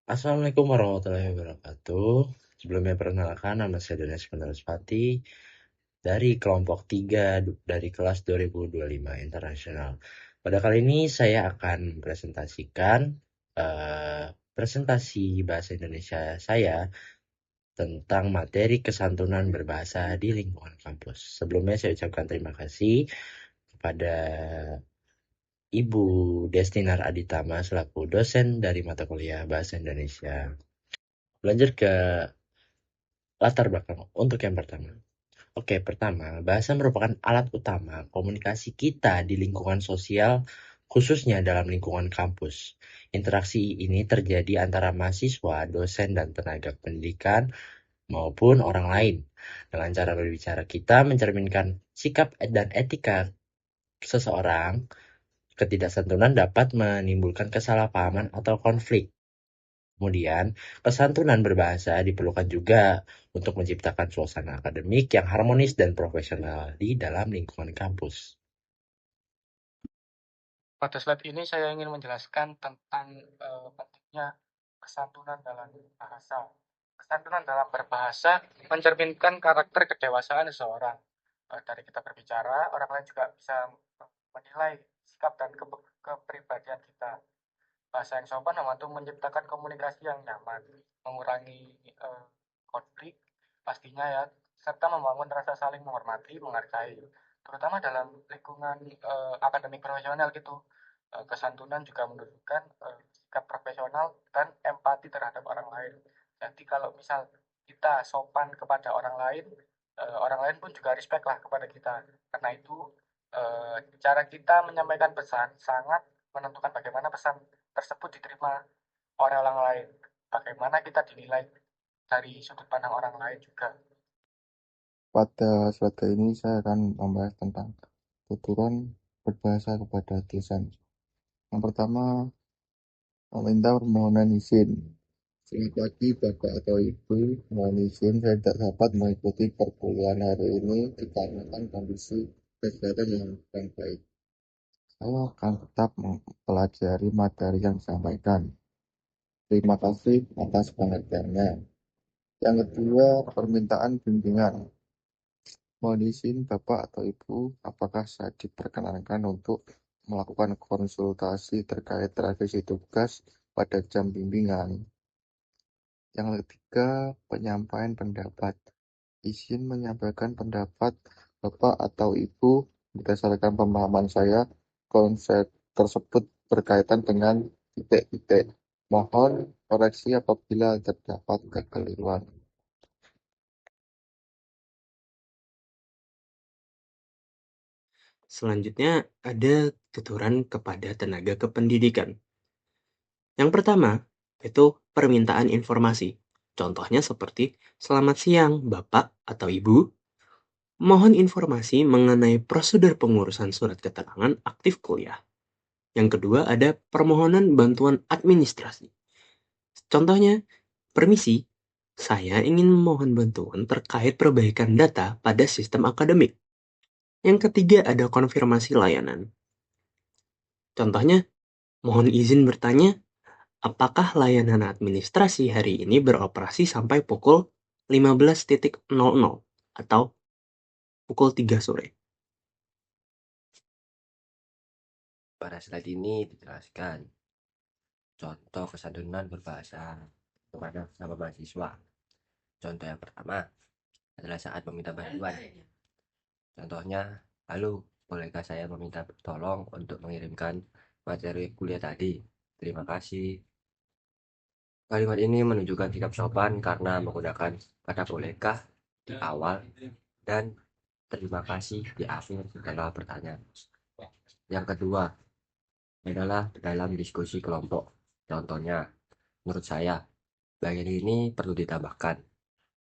Assalamualaikum warahmatullahi wabarakatuh. Sebelumnya perkenalkan, nama saya Danes Pati dari kelompok 3 dari kelas 2025 Internasional. Pada kali ini saya akan presentasikan presentasi bahasa Indonesia saya tentang materi kesantunan berbahasa di lingkungan kampus. Sebelumnya saya ucapkan terima kasih kepada Ibu Destinar Aditama selaku dosen dari mata kuliah Bahasa Indonesia. Lanjut ke latar belakang untuk yang pertama. Oke, pertama, bahasa merupakan alat utama komunikasi kita di lingkungan sosial, khususnya dalam lingkungan kampus. Interaksi ini terjadi antara mahasiswa, dosen, dan tenaga pendidikan maupun orang lain. Dengan cara berbicara kita mencerminkan sikap dan etika seseorang. Ketidaksantunan dapat menimbulkan kesalahpahaman atau konflik. Kemudian, kesantunan berbahasa diperlukan juga untuk menciptakan suasana akademik yang harmonis dan profesional di dalam lingkungan kampus. Pada slide ini saya ingin menjelaskan tentang pentingnya kesantunan dalam bahasa. Kesantunan dalam berbahasa mencerminkan karakter kedewasaan seseorang. Dari kita berbicara, orang lain juga bisa menilai sikap dan kepribadian kita. Bahasa yang sopan membantu menciptakan komunikasi yang nyaman, mengurangi konflik pastinya ya, serta membangun rasa saling menghormati, menghargai, terutama dalam lingkungan akademik profesional gitu. Kesantunan juga menunjukkan sikap profesional dan empati terhadap orang lain. Jadi kalau misal kita sopan kepada orang lain pun juga respect lah kepada kita. Karena itu cara kita menyampaikan pesan sangat menentukan bagaimana pesan tersebut diterima oleh orang lain. Bagaimana kita dinilai dari sudut pandang orang lain juga. Pada slide ini saya akan membahas tentang tuturan berbahasa kepada dosen. Yang pertama, meminta permohonan izin. Selamat pagi Bapak atau Ibu, mohon izin saya tidak dapat mengikuti perkuliahan hari ini dikarenakan kondisi kesehatan yang kurang baik. Saya akan tetap mempelajari materi yang disampaikan. Terima kasih atas pengertiannya. Yang kedua, permintaan bimbingan. Mohon izin Bapak atau Ibu, apakah saya diperkenankan untuk melakukan konsultasi terkait revisi tugas pada jam bimbingan? Yang ketiga, penyampaian pendapat. Izin menyampaikan pendapat Bapak atau Ibu berdasarkan pemahaman saya, konsep tersebut berkaitan dengan titik-titik. Mohon koreksi apabila terdapat kekeliruan. Selanjutnya ada tuturan kepada tenaga kependidikan. Yang pertama, itu permintaan informasi. Contohnya seperti, selamat siang Bapak atau Ibu. Mohon informasi mengenai prosedur pengurusan surat keterangan aktif kuliah. Yang kedua ada permohonan bantuan administrasi. Contohnya, permisi, saya ingin memohon bantuan terkait perbaikan data pada sistem akademik. Yang ketiga ada konfirmasi layanan. Contohnya, mohon izin bertanya, apakah layanan administrasi hari ini beroperasi sampai pukul 15.00 atau pukul 3 sore? Pada slide ini dijelaskan contoh kesantunan berbahasa kepada sesama mahasiswa. Contoh yang pertama adalah saat meminta bantuan. Contohnya, halo, bolehkah saya meminta tolong untuk mengirimkan materi kuliah tadi? Terima kasih. Kalimat ini menunjukkan sikap sopan karena menggunakan kata bolehkah di awal dan terima kasih di akhir setelah pertanyaan. Yang kedua adalah dalam diskusi kelompok. Contohnya, menurut saya, bagian ini perlu ditambahkan.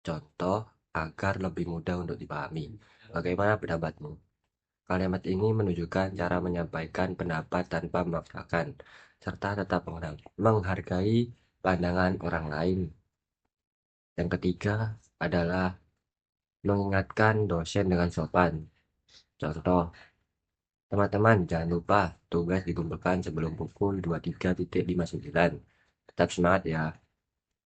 Contoh agar lebih mudah untuk dipahami. Bagaimana pendapatmu? Kalimat ini menunjukkan cara menyampaikan pendapat tanpa memaksakan, serta tetap menghargai pandangan orang lain. Yang ketiga adalah mengingatkan dosen dengan sopan. Contoh, teman-teman jangan lupa tugas dikumpulkan sebelum pukul 23.59. Tetap semangat ya.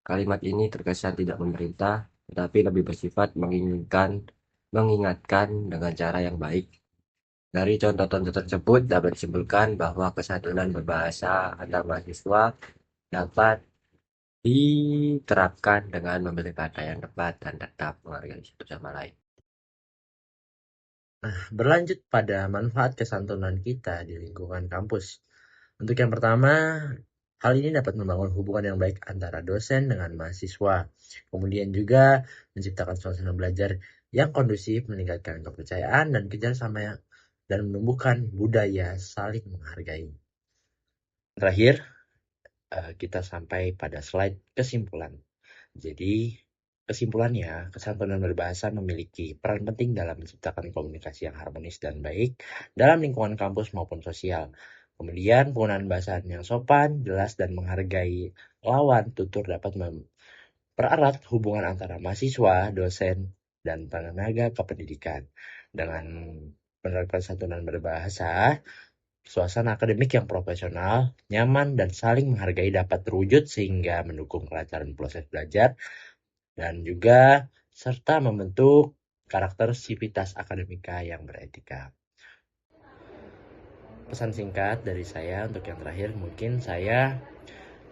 Kalimat ini terkesan tidak memerintah, tetapi lebih bersifat mengingatkan dengan cara yang baik. Dari contoh-contoh tersebut dapat disimpulkan bahwa kesantunan berbahasa antar mahasiswa dapat diterapkan dengan memilih kata yang tepat dan tetap menghargai satu sama lain. Nah, berlanjut pada manfaat kesantunan kita di lingkungan kampus. Untuk yang pertama, hal ini dapat membangun hubungan yang baik antara dosen dengan mahasiswa. Kemudian juga menciptakan suasana belajar yang kondusif, meningkatkan kepercayaan dan kerjasama dan menumbuhkan budaya saling menghargai. Terakhir, kita sampai pada slide kesimpulan. Jadi, kesimpulannya, kesantunan berbahasa memiliki peran penting dalam menciptakan komunikasi yang harmonis dan baik dalam lingkungan kampus maupun sosial. Kemudian, penggunaan bahasa yang sopan, jelas, dan menghargai lawan tutur dapat mempererat hubungan antara mahasiswa, dosen, dan tenaga kependidikan. Dengan menerapkan santunan berbahasa, suasana akademik yang profesional, nyaman, dan saling menghargai dapat terwujud sehingga mendukung kelancaran proses belajar dan juga serta membentuk karakter sivitas akademika yang beretika. Pesan singkat dari saya untuk yang terakhir, mungkin saya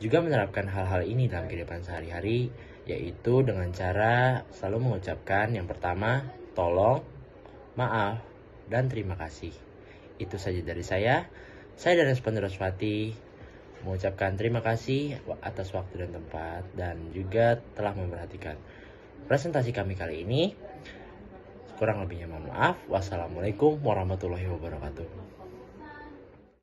juga menerapkan hal-hal ini dalam kehidupan sehari-hari, yaitu dengan cara selalu mengucapkan yang pertama, tolong, maaf, dan terima kasih. Itu saja dari saya. Saya Danes Pandaraswati mengucapkan terima kasih atas waktu dan tempat dan juga telah memperhatikan presentasi kami kali ini. Kurang lebihnya mohon maaf. Wassalamualaikum warahmatullahi wabarakatuh.